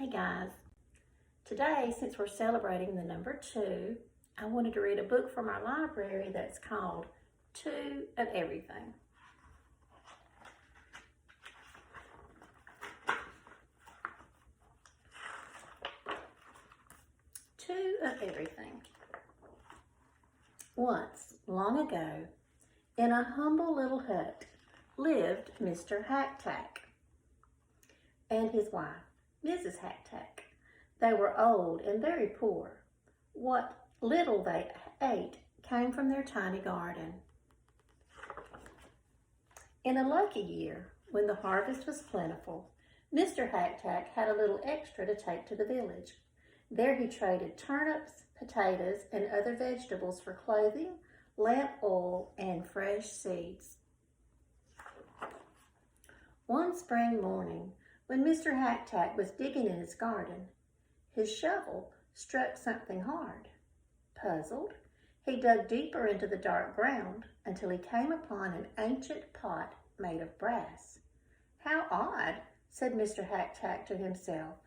Hey guys, today since we're celebrating the number 2, I wanted to read a book from our library that's called 2 of Everything. Two of Everything. Once, long ago, in a humble little hut, lived Mr. Hack-Tack and his wife, Mrs. Hack-Tack. They were old and very poor. What little they ate came from their tiny garden. In a lucky year, when the harvest was plentiful, Mr. Hack-Tack had a little extra to take to the village. There he traded turnips, potatoes, and other vegetables for clothing, lamp oil, and fresh seeds. One spring morning, when Mr. Hack-Tack was digging in his garden, his shovel struck something hard. Puzzled, he dug deeper into the dark ground until he came upon an ancient pot made of brass. "How odd," said Mr. Hack-Tack to himself,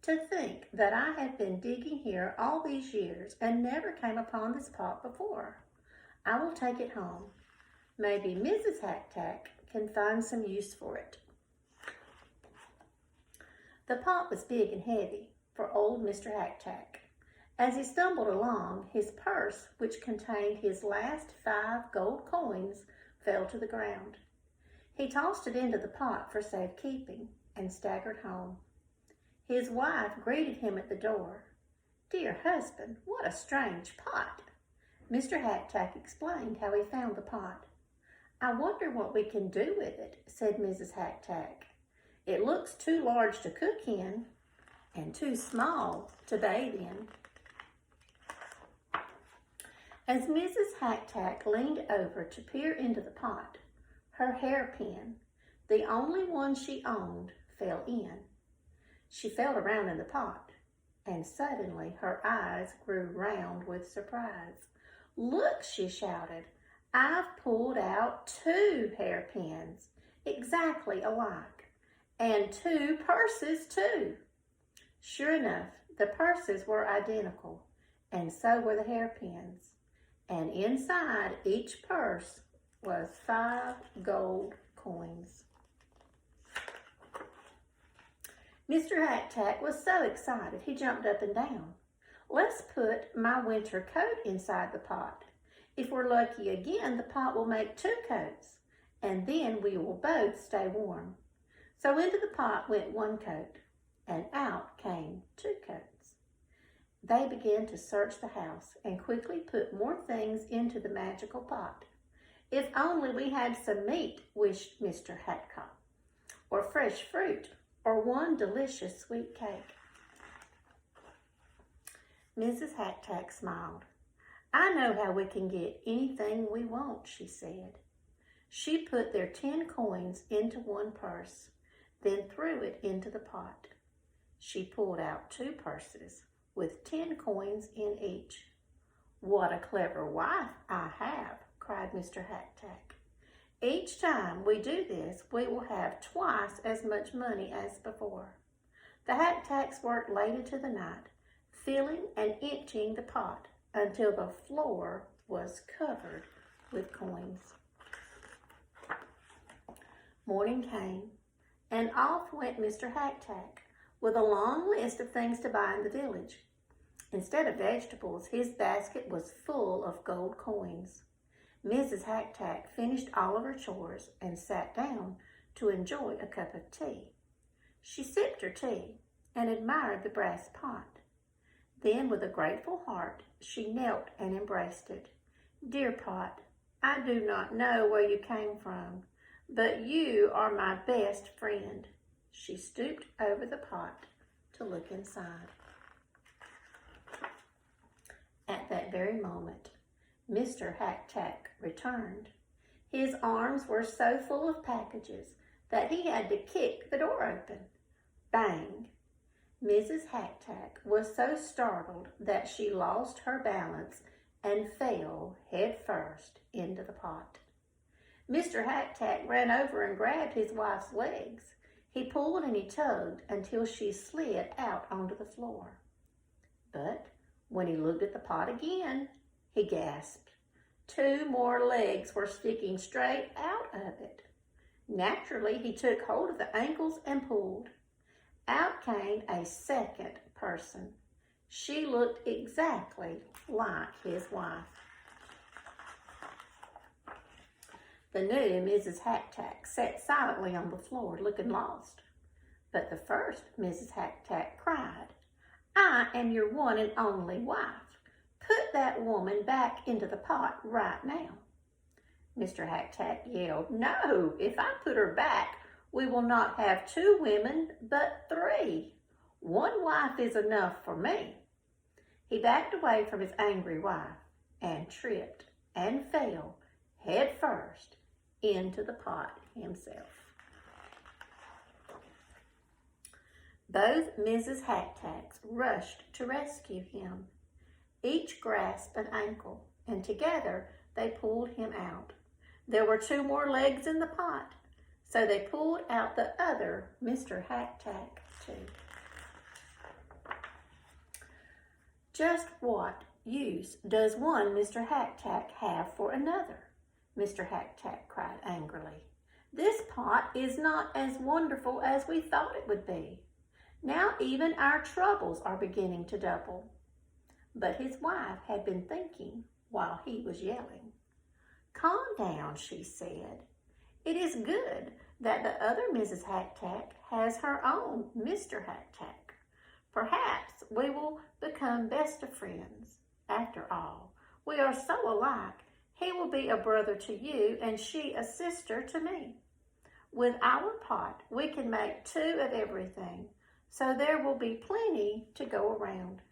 "to think that I have been digging here all these years and never came upon this pot before. I will take it home. Maybe Mrs. Hack-Tack can find some use for it." The pot was big and heavy for old Mr. Hack-Tack. As he stumbled along, his purse, which contained his last 5 gold coins, fell to the ground. He tossed it into the pot for safekeeping and staggered home. His wife greeted him at the door. "Dear husband, what a strange pot." Mr. Hack-Tack explained how he found the pot. "I wonder what we can do with it," said Mrs. Hack-Tack. "It looks too large to cook in and too small to bathe in." As Mrs. Hack-Tack leaned over to peer into the pot, her hairpin, the only one she owned, fell in. She felt around in the pot, and suddenly her eyes grew round with surprise. "Look," she shouted, "I've pulled out 2 hairpins, exactly alike, and 2 purses too." Sure enough, the purses were identical, and so were the hairpins, and inside each purse was 5 gold coins. Mr. Hack-Tack was so excited he jumped up and down. "Let's put my winter coat inside the pot. If we're lucky again, the pot will make 2 coats, and then we will both stay warm." So into the pot went 1 coat, and out came 2 coats. They began to search the house and quickly put more things into the magical pot. "If only we had some meat," wished Mr. Hack-Tack, "or fresh fruit, or 1 delicious sweet cake." Mrs. Hack-Tack smiled. "I know how we can get anything we want," she said. She put their 10 coins into 1 purse, then threw it into the pot. She pulled out 2 purses with 10 coins in each. "What a clever wife I have," cried Mr. Hack-Tack. "Each time we do this, we will have twice as much money as before." The Hack-Tacks worked late into the night, filling and emptying the pot until the floor was covered with coins. Morning came, and off went Mr. Hack-Tack with a long list of things to buy in the village. Instead of vegetables, his basket was full of gold coins. Mrs. Hack-Tack finished all of her chores and sat down to enjoy a cup of tea. She sipped her tea and admired the brass pot. Then, with a grateful heart, she knelt and embraced it. "Dear pot, I do not know where you came from, but you are my best friend." She stooped over the pot to look inside. At that very moment, Mr. Hack-Tack returned. His arms were so full of packages that he had to kick the door open. Bang! Mrs. Hack-Tack was so startled that she lost her balance and fell head first into the pot. Mr. Hack-Tack ran over and grabbed his wife's legs. He pulled and he tugged until she slid out onto the floor. But when he looked at the pot again, he gasped. 2 more legs were sticking straight out of it. Naturally, he took hold of the ankles and pulled. Out came a second person. She looked exactly like his wife. The new Mrs. Hack-Tack sat silently on the floor, looking lost. But the first Mrs. Hack-Tack cried, "I am your one and only wife. Put that woman back into the pot right now." Mr. Hack-Tack yelled, "No, if I put her back, we will not have 2 women, but 3. 1 wife is enough for me." He backed away from his angry wife and tripped and fell head first into the pot himself. Both Mrs. Hack-Tacks rushed to rescue him. Each grasped an ankle, and together they pulled him out. There were 2 more legs in the pot, so they pulled out the other Mr. Hack-Tack too. Just what use does one Mr. Hack-Tack have for another? Mr. Hack-Tack cried angrily. This pot is not as wonderful as we thought it would be. Now even our troubles are beginning to double. But his wife had been thinking while he was yelling. "Calm down," she said. "It is good that the other Mrs. Hack-Tack has her own Mr. Hack-Tack. Perhaps we will become best of friends. After all, we are so alike. He will be a brother to you and she a sister to me. With our pot, we can make 2 of everything, so there will be plenty to go around."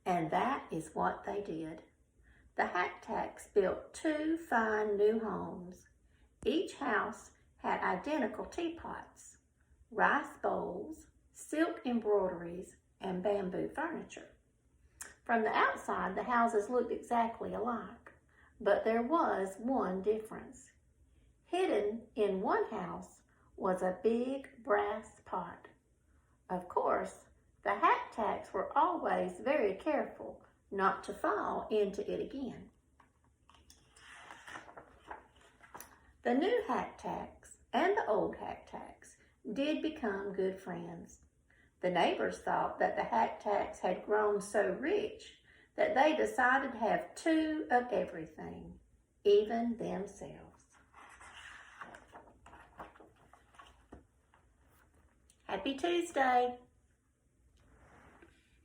And that is what they did. The Hack-Tacks built 2 fine new homes. Each house had identical teapots, rice bowls, silk embroideries, and bamboo furniture. From the outside, the houses looked exactly alike, but there was one difference. Hidden in one house was a big brass pot. Of course, the Hack-Tacks were always very careful not to fall into it again. The new Hack-Tacks and the old Hack-Tacks did become good friends. The neighbors thought that the Hack-Tacks had grown so rich that they decided to have 2 of everything, even themselves. Happy Tuesday!